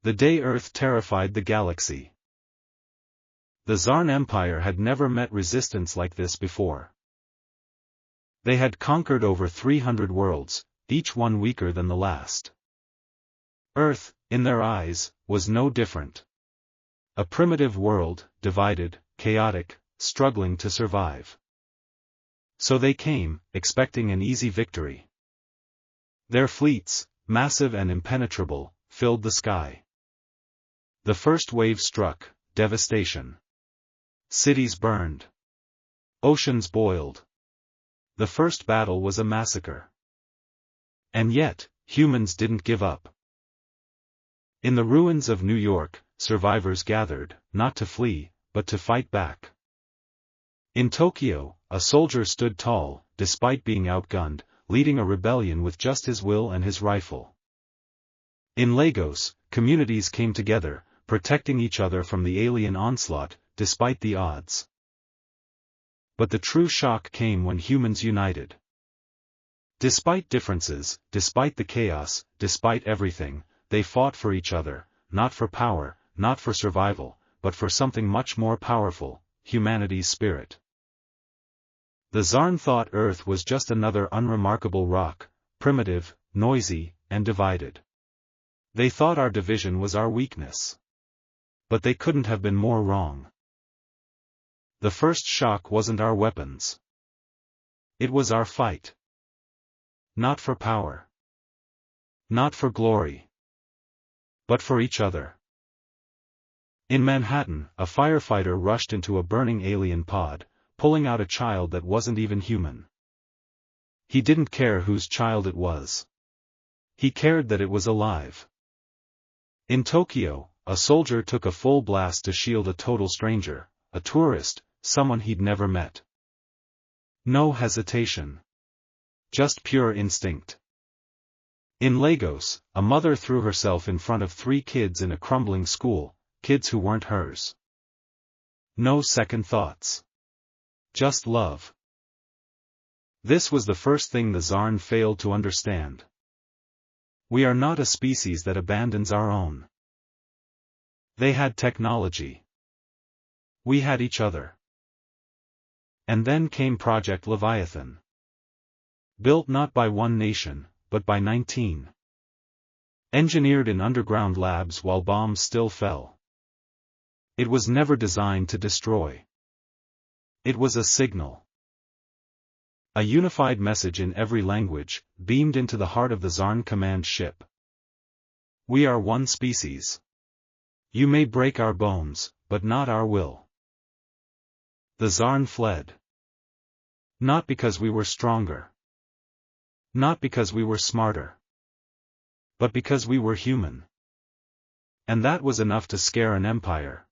The day Earth terrified the galaxy. The Zarn Empire had never met resistance like this before. They had conquered over 300 worlds, each one weaker than the last. Earth, in their eyes, was no different. A primitive world, divided, chaotic, struggling to survive. So they came, expecting an easy victory. Their fleets, massive and impenetrable, filled the sky. The first wave struck, devastation. Cities burned. Oceans boiled. The first battle was a massacre. And yet, humans didn't give up. In the ruins of New York, survivors gathered, not to flee, but to fight back. In Tokyo, a soldier stood tall, despite being outgunned, leading a rebellion with just his will and his rifle. In Lagos, communities came together, protecting each other from the alien onslaught, despite the odds. But the true shock came when humans united. Despite differences, despite the chaos, despite everything, they fought for each other, not for power, not for survival, but for something much more powerful, humanity's spirit. The Zarn thought Earth was just another unremarkable rock, primitive, noisy, and divided. They thought our division was our weakness. But they couldn't have been more wrong. The first shock wasn't our weapons. It was our fight. Not for power. Not for glory. But for each other. In Manhattan, a firefighter rushed into a burning alien pod, pulling out a child that wasn't even human. He didn't care whose child it was. He cared that it was alive. In Tokyo, a soldier took a full blast to shield a total stranger, a tourist, someone he'd never met. No hesitation. Just pure instinct. In Lagos, a mother threw herself in front of 3 kids in a crumbling school, kids who weren't hers. No second thoughts. Just love. This was the first thing the Zarn failed to understand. We are not a species that abandons our own. They had technology. We had each other. And then came Project Leviathan. Built not by one nation, but by 19. Engineered in underground labs while bombs still fell. It was never designed to destroy. It was a signal. A unified message in every language, beamed into the heart of the Zarn command ship. We are one species. You may break our bones, but not our will. The Zarn fled. Not because we were stronger. Not because we were smarter. But because we were human. And that was enough to scare an empire.